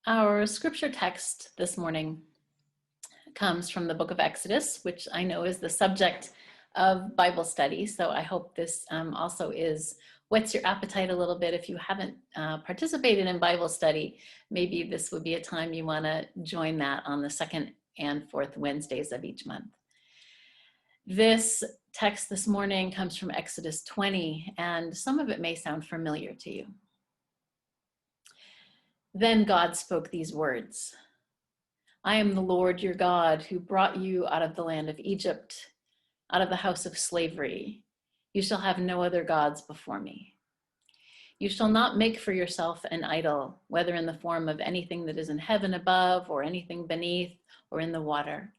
Our scripture text this morning comes from the book of Exodus, which I know is the subject of Bible study. So I hope this also whets your appetite a little bit. If you haven't participated in Bible study, maybe this would be a time you want to join that on the second and fourth Wednesdays of each month. This text this morning comes from Exodus 20, and some of it may sound familiar to you. Then God spoke these words. I am the Lord your God who brought you out of the land of Egypt, out of the house of slavery. You shall have no other gods before me. You shall not make for yourself an idol, whether in the form of anything that is in heaven above or anything beneath or in the water.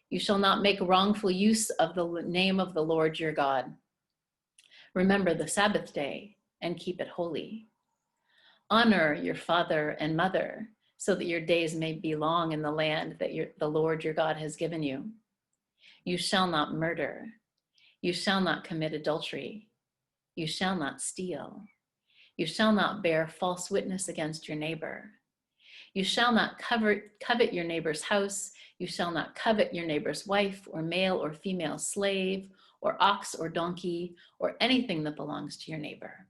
You shall not make wrongful use of the name of the Lord your God. Remember the Sabbath day and keep it holy. Honor your father and mother, so that your days may be long in the land that the Lord your God has given you. You shall not murder. You shall not commit adultery. You shall not steal. You shall not bear false witness against your neighbor. You shall not covet your neighbor's house. You shall not covet your neighbor's wife or male or female slave or ox or donkey or anything that belongs to your neighbor.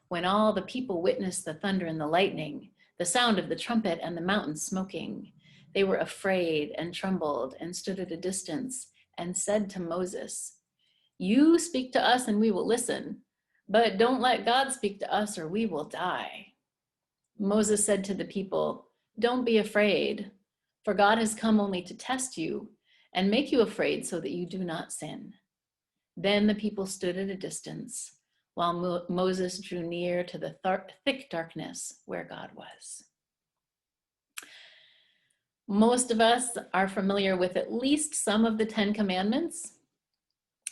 When all the people witnessed the thunder and the lightning, the sound of the trumpet and the mountain smoking, they were afraid and trembled and stood at a distance and said to Moses, You speak to us and we will listen, but don't let God speak to us or we will die. Moses said to the people, Don't be afraid, for God has come only to test you and make you afraid so that you do not sin. Then the people stood at a distance while Moses drew near to the thick darkness where God was. Most of us are familiar with at least some of the 10 Commandments.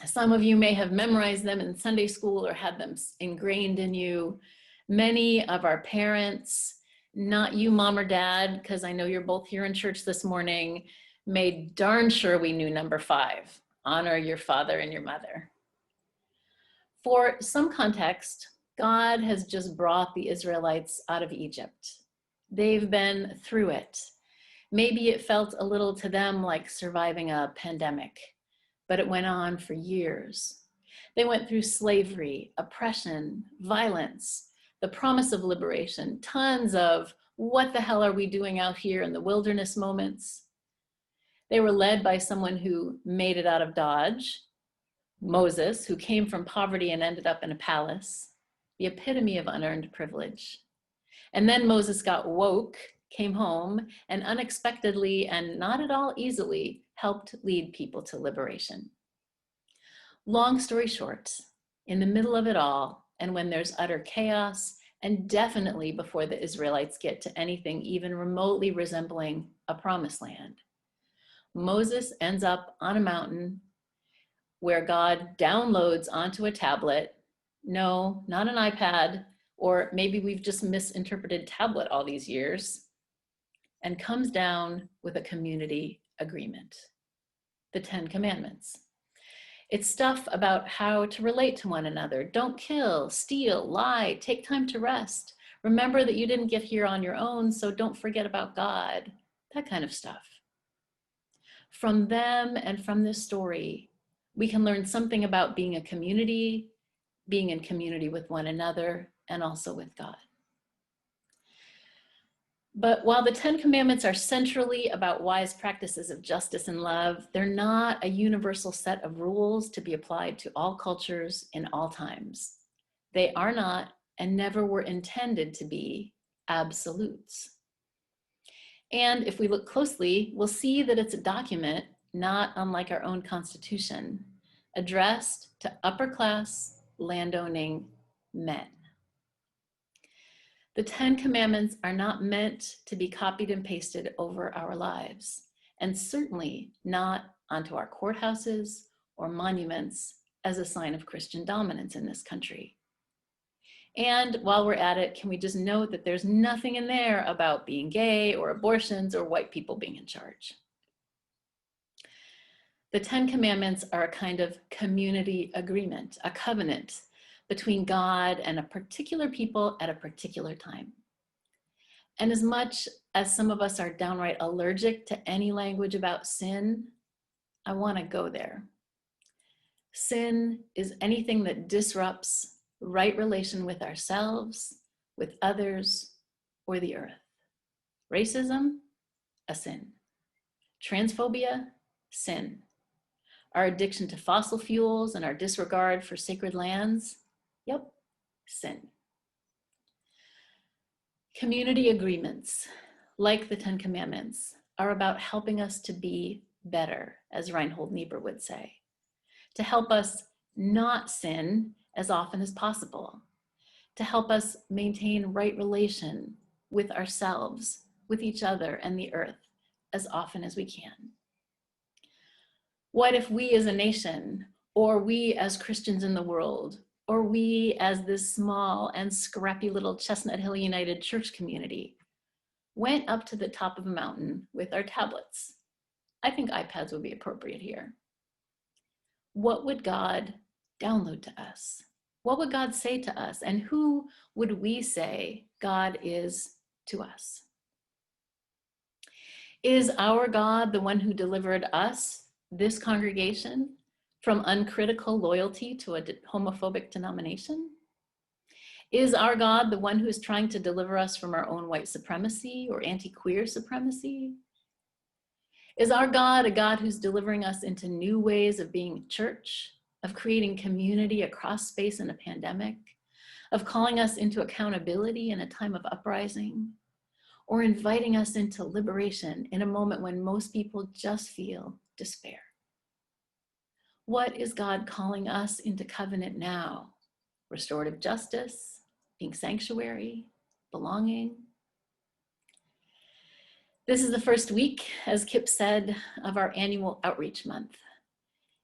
Some of you may have memorized them in Sunday school or had them ingrained in you. Many of our parents, not you, mom or dad, because I know you're both here in church this morning, made darn sure we knew number 5, honor your father and your mother. For some context, God has just brought the Israelites out of Egypt. They've been through it. Maybe it felt a little to them like surviving a pandemic, but it went on for years. They went through slavery, oppression, violence, the promise of liberation, tons of what the hell are we doing out here in the wilderness moments. They were led by someone who made it out of Dodge, Moses, who came from poverty and ended up in a palace, the epitome of unearned privilege. And then Moses got woke, came home, and unexpectedly and not at all easily helped lead people to liberation. Long story short, in the middle of it all, and when there's utter chaos, and definitely before the Israelites get to anything even remotely resembling a promised land, Moses ends up on a mountain where God downloads onto a tablet, no, not an iPad, or maybe we've just misinterpreted tablet all these years, and comes down with a community agreement, the 10 Commandments. It's stuff about how to relate to one another. Don't kill, steal, lie, take time to rest. Remember that you didn't get here on your own, so don't forget about God, that kind of stuff. From them and from this story, we can learn something about being a community, being in community with one another, and also with God. But while the 10 Commandments are centrally about wise practices of justice and love, they're not a universal set of rules to be applied to all cultures in all times. They are not and never were intended to be absolutes. And if we look closely, we'll see that it's a document not unlike our own Constitution, addressed to upper-class landowning men. The 10 Commandments are not meant to be copied and pasted over our lives, and certainly not onto our courthouses or monuments as a sign of Christian dominance in this country. And while we're at it, can we just note that there's nothing in there about being gay or abortions or white people being in charge. The 10 Commandments are a kind of community agreement, a covenant between God and a particular people at a particular time. And as much as some of us are downright allergic to any language about sin, I want to go there. Sin is anything that disrupts right relation with ourselves, with others, or the earth. Racism, a sin. Transphobia, sin. Our addiction to fossil fuels and our disregard for sacred lands, yep, sin. Community agreements, like the 10 Commandments, are about helping us to be better, as Reinhold Niebuhr would say, to help us not sin as often as possible, to help us maintain right relation with ourselves, with each other, and the earth as often as we can. What if we as a nation, or we as Christians in the world, or we as this small and scrappy little Chestnut Hill United Church community went up to the top of a mountain with our tablets? I think iPads would be appropriate here. What would God download to us? What would God say to us? And who would we say God is to us? Is our God the one who delivered us, this congregation, from uncritical loyalty to a homophobic denomination? Is our God the one who is trying to deliver us from our own white supremacy or anti-queer supremacy? Is our God a God who's delivering us into new ways of being church, of creating community across space in a pandemic, of calling us into accountability in a time of uprising, or inviting us into liberation in a moment when most people just feel despair? What is God calling us into covenant now? Restorative justice, being sanctuary, belonging? This is the first week, as Kip said, of our annual outreach month.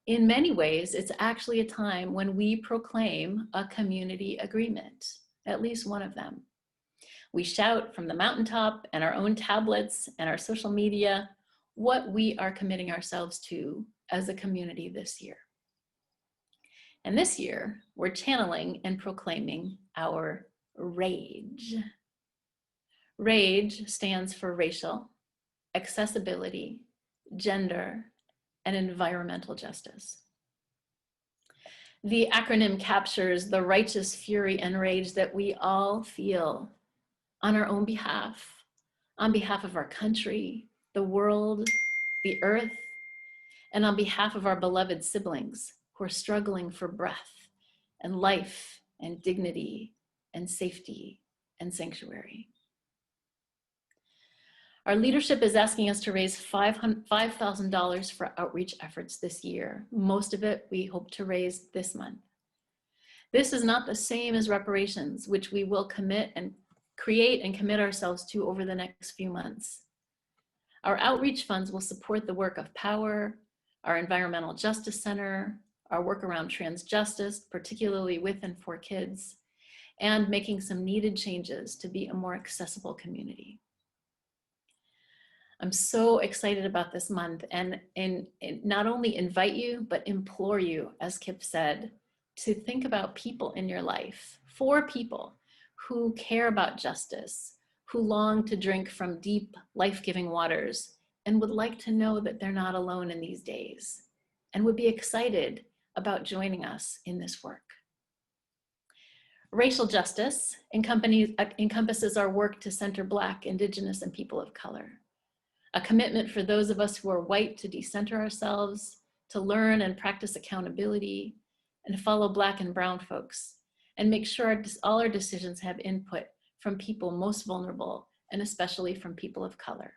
In many ways, it's actually a time when we proclaim a community agreement, at least one of them. We shout from the mountaintop and our own tablets and our social media what we are committing ourselves to as a community this year. And this year, we're channeling and proclaiming our RAGE. RAGE stands for racial, accessibility, gender, and environmental justice. The acronym captures the righteous fury and rage that we all feel on our own behalf, on behalf of our country, the world, the earth, and on behalf of our beloved siblings who are struggling for breath and life and dignity and safety and sanctuary. Our leadership is asking us to raise $5,000 for outreach efforts this year. Most of it we hope to raise this month. This is not the same as reparations, which we will commit and create and commit ourselves to over the next few months. Our outreach funds will support the work of Power, our Environmental Justice Center, our work around trans justice, particularly with and for kids, and making some needed changes to be a more accessible community. I'm so excited about this month and not only invite you, but implore you, as Kip said, to think about people in your life, for people who care about justice, who long to drink from deep, life-giving waters, and would like to know that they're not alone in these days, and would be excited about joining us in this work. Racial justice encompasses our work to center Black, Indigenous, and people of color. A commitment for those of us who are white to decenter ourselves, to learn and practice accountability, and to follow Black and brown folks, and make sure all our decisions have input from people most vulnerable, and especially from people of color.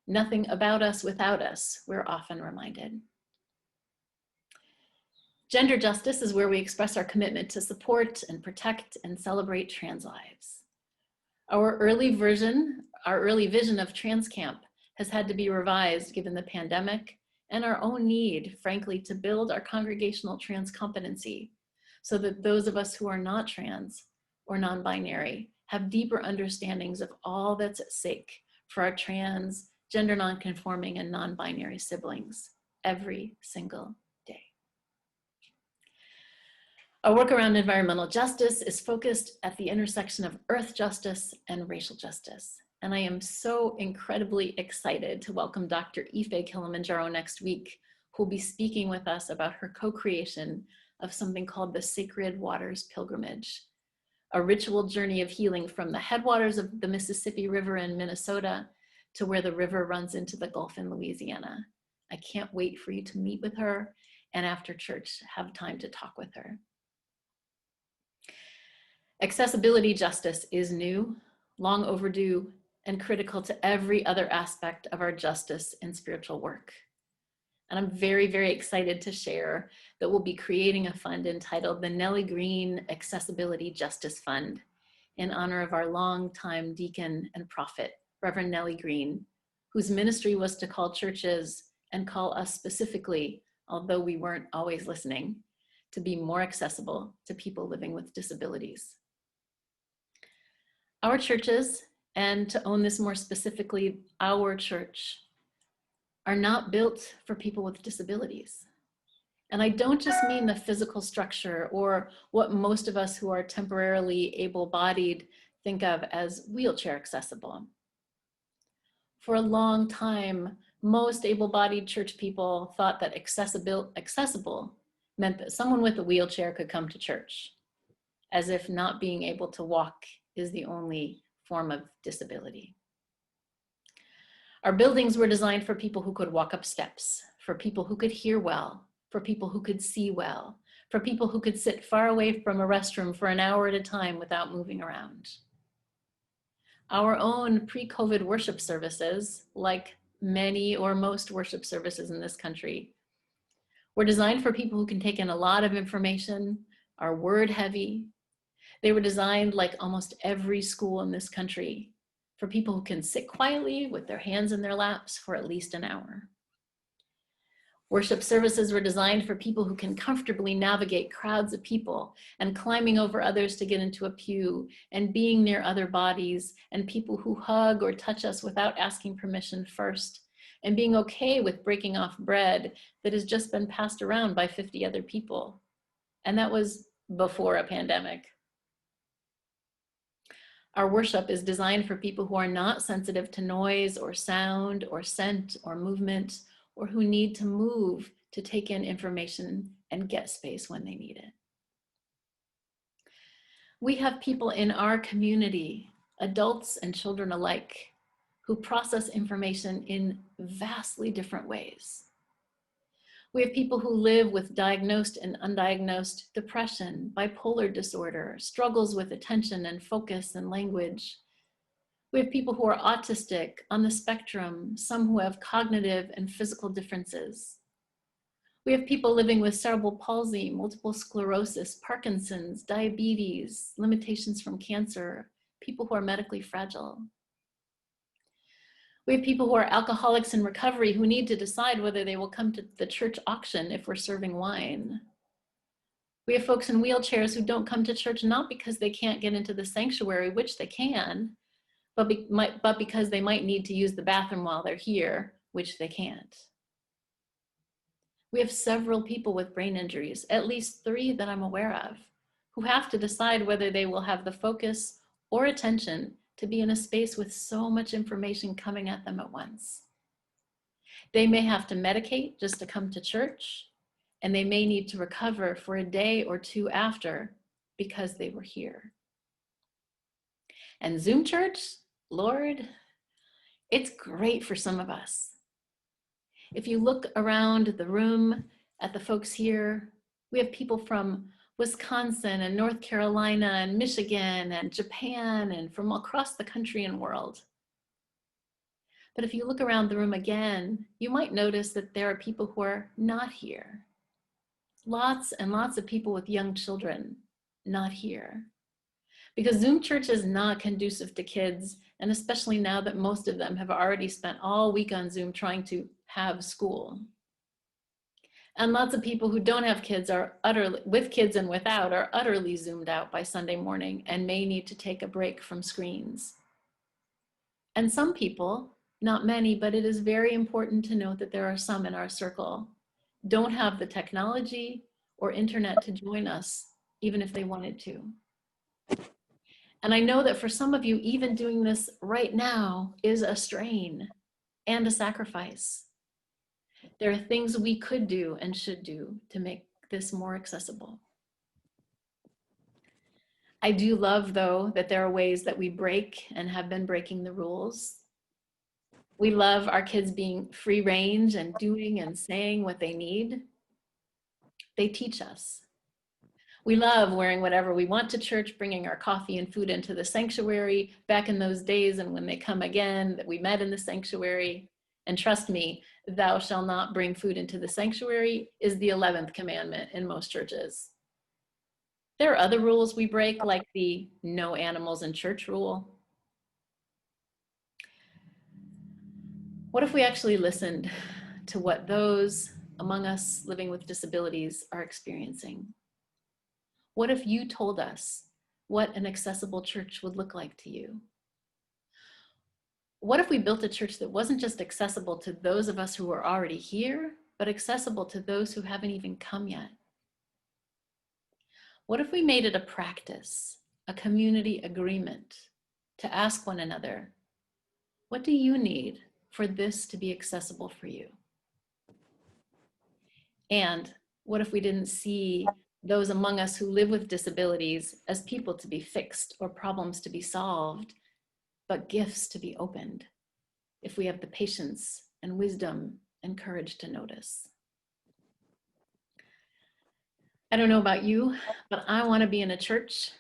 Nothing about us without us, we're often reminded. Gender justice is where we express our commitment to support and protect and celebrate trans lives. Our early vision of Trans Camp has had to be revised given the pandemic and our own need, frankly, to build our congregational trans competency so that those of us who are not trans or non-binary have deeper understandings of all that's at stake for our trans, gender non-conforming, and non-binary siblings every single day. Our work around environmental justice is focused at the intersection of earth justice and racial justice. And I am so incredibly excited to welcome Dr. Ife Kilimanjaro next week, who will be speaking with us about her co-creation of something called the Sacred Waters Pilgrimage, a ritual journey of healing from the headwaters of the Mississippi River in Minnesota to where the river runs into the Gulf in Louisiana. I can't wait for you to meet with her and after church have time to talk with her. Accessibility justice is new, long overdue, and critical to every other aspect of our justice and spiritual work. And I'm very, very excited to share that we'll be creating a fund entitled the Nellie Green Accessibility Justice Fund in honor of our longtime deacon and prophet, Reverend Nellie Green, whose ministry was to call churches and call us specifically, although we weren't always listening, to be more accessible to people living with disabilities. Our churches, and to own this more specifically, our church, are not built for people with disabilities. And I don't just mean the physical structure or what most of us who are temporarily able-bodied think of as wheelchair accessible. For a long time, most able-bodied church people thought that accessible meant that someone with a wheelchair could come to church, as if not being able to walk is the only form of disability. Our buildings were designed for people who could walk up steps, for people who could hear well, for people who could see well, for people who could sit far away from a restroom for an hour at a time without moving around. Our own pre-COVID worship services, like many or most worship services in this country, were designed for people who can take in a lot of information, are word heavy. They were designed, like almost every school in this country, for people who can sit quietly with their hands in their laps for at least an hour. Worship services were designed for people who can comfortably navigate crowds of people and climbing over others to get into a pew and being near other bodies and people who hug or touch us without asking permission first and being okay with breaking off bread that has just been passed around by 50 other people. And that was before a pandemic. Our worship is designed for people who are not sensitive to noise or sound or scent or movement, or who need to move to take in information and get space when they need it. We have people in our community, adults and children alike, who process information in vastly different ways. We have people who live with diagnosed and undiagnosed depression, bipolar disorder, struggles with attention and focus and language. We have people who are autistic, on the spectrum, some who have cognitive and physical differences. We have people living with cerebral palsy, multiple sclerosis, Parkinson's, diabetes, limitations from cancer, people who are medically fragile. We have people who are alcoholics in recovery who need to decide whether they will come to the church auction if we're serving wine. We have folks in wheelchairs who don't come to church not because they can't get into the sanctuary, which they can, but because they might need to use the bathroom while they're here, which they can't. We have several people with brain injuries, at least 3 that I'm aware of, who have to decide whether they will have the focus or attention to be in a space with so much information coming at them at once. They may have to medicate just to come to church, and they may need to recover for a day or 2 after because they were here. And Zoom church, Lord, it's great for some of us. If you look around the room at the folks here, we have people from Wisconsin and North Carolina and Michigan and Japan and from across the country and world. But if you look around the room again, you might notice that there are people who are not here. Lots and lots of people with young children not here. Because Zoom church is not conducive to kids, and especially now that most of them have already spent all week on Zoom trying to have school. And lots of people who don't have kids are utterly, with kids and without, are utterly zoomed out by Sunday morning and may need to take a break from screens. And some people, not many, but it is very important to note that there are some in our circle, don't have the technology or internet to join us even if they wanted to. And I know that for some of you, even doing this right now is a strain and a sacrifice. There are things we could do and should do to make this more accessible. I do love, though, that there are ways that we break and have been breaking the rules. We love our kids being free range and doing and saying what they need. They teach us. We love wearing whatever we want to church, bringing our coffee and food into the sanctuary back in those days, and when they come again, that we met in the sanctuary. And trust me, thou shalt not bring food into the sanctuary is the 11th commandment in most churches. There are other rules we break, like the no animals in church rule. What if we actually listened to what those among us living with disabilities are experiencing? What if you told us what an accessible church would look like to you? What if we built a church that wasn't just accessible to those of us who are already here, but accessible to those who haven't even come yet? What if we made it a practice, a community agreement, to ask one another, what do you need for this to be accessible for you? And what if we didn't see those among us who live with disabilities as people to be fixed or problems to be solved, but gifts to be opened, if we have the patience and wisdom and courage to notice? I don't know about you, but I want to be in a church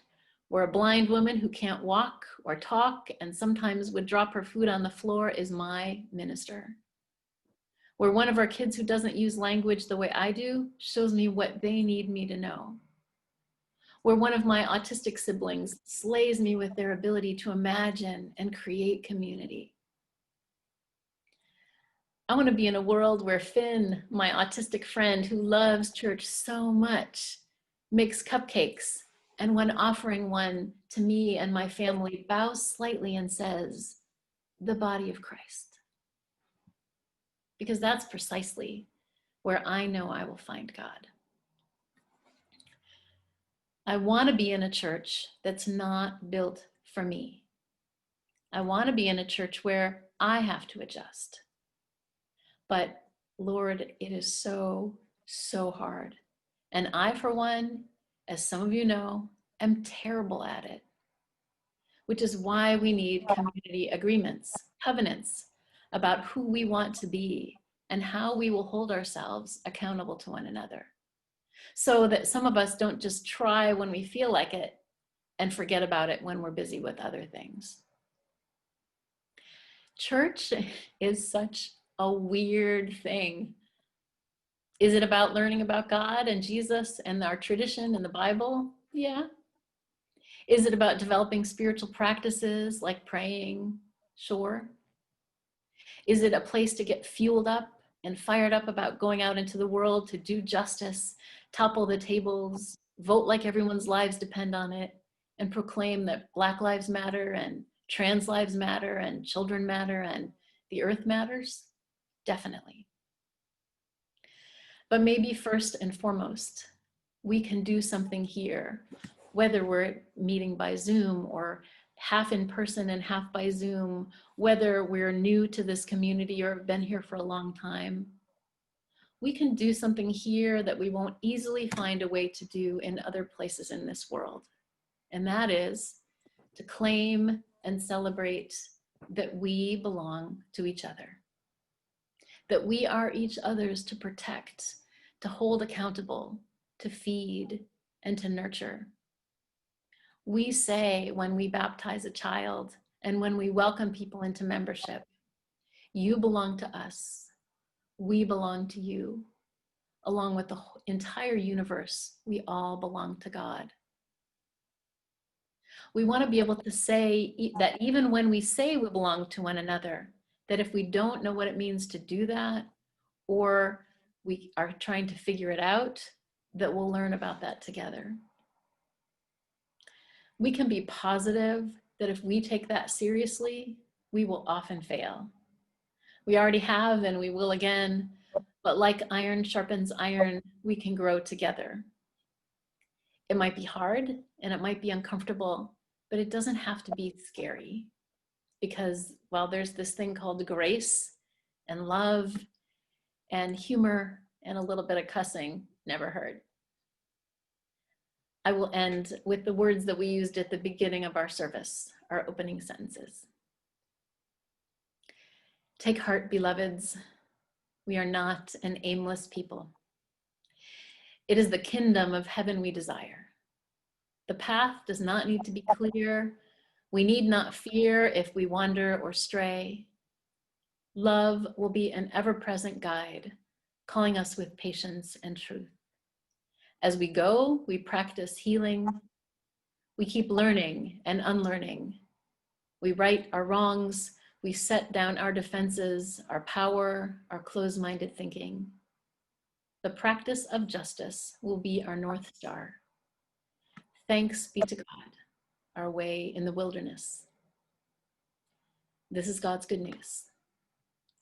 where a blind woman who can't walk or talk and sometimes would drop her food on the floor is my minister. Where one of our kids who doesn't use language the way I do shows me what they need me to know. Where one of my autistic siblings slays me with their ability to imagine and create community. I want to be in a world where Finn, my autistic friend who loves church so much, makes cupcakes, and when offering one to me and my family, bows slightly and says, "The body of Christ." Because that's precisely where I know I will find God. I want to be in a church that's not built for me. I want to be in a church where I have to adjust. But Lord, it is so, so hard. And I, for one, as some of you know, am terrible at it, which is why we need community agreements, covenants about who we want to be and how we will hold ourselves accountable to one another, so that some of us don't just try when we feel like it and forget about it when we're busy with other things. Church is such a weird thing. Is it about learning about God and Jesus and our tradition and the Bible? Yeah. Is it about developing spiritual practices like praying? Sure. Is it a place to get fueled up and fired up about going out into the world to do justice, topple the tables, vote like everyone's lives depend on it, and proclaim that Black lives matter and trans lives matter and children matter and the earth matters? Definitely. But maybe first and foremost, we can do something here, whether we're meeting by Zoom or half in person and half by Zoom, whether we're new to this community or have been here for a long time. We can do something here that we won't easily find a way to do in other places in this world. And that is to claim and celebrate that we belong to each other, that we are each other's to protect, to hold accountable, to feed, and to nurture. We say when we baptize a child and when we welcome people into membership, you belong to us, we belong to you. Along with the entire universe, we all belong to God. We want to be able to say that even when we say we belong to one another, that if we don't know what it means to do that, or we are trying to figure it out, that we'll learn about that together. We can be positive that if we take that seriously, we will often fail. We already have and we will again, but like iron sharpens iron, we can grow together. It might be hard and it might be uncomfortable, but it doesn't have to be scary, because while there's this thing called grace and love and humor and a little bit of cussing, never hurt. I will end with the words that we used at the beginning of our service, our opening sentences. Take heart, beloveds. We are not an aimless people. It is the kingdom of heaven we desire. The path does not need to be clear. We need not fear if we wander or stray. Love will be an ever-present guide, calling us with patience and truth. As we go, we practice healing. We keep learning and unlearning. We right our wrongs. We set down our defenses, our power, our closed-minded thinking. The practice of justice will be our North Star. Thanks be to God, our way in the wilderness. This is God's good news.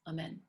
Amen.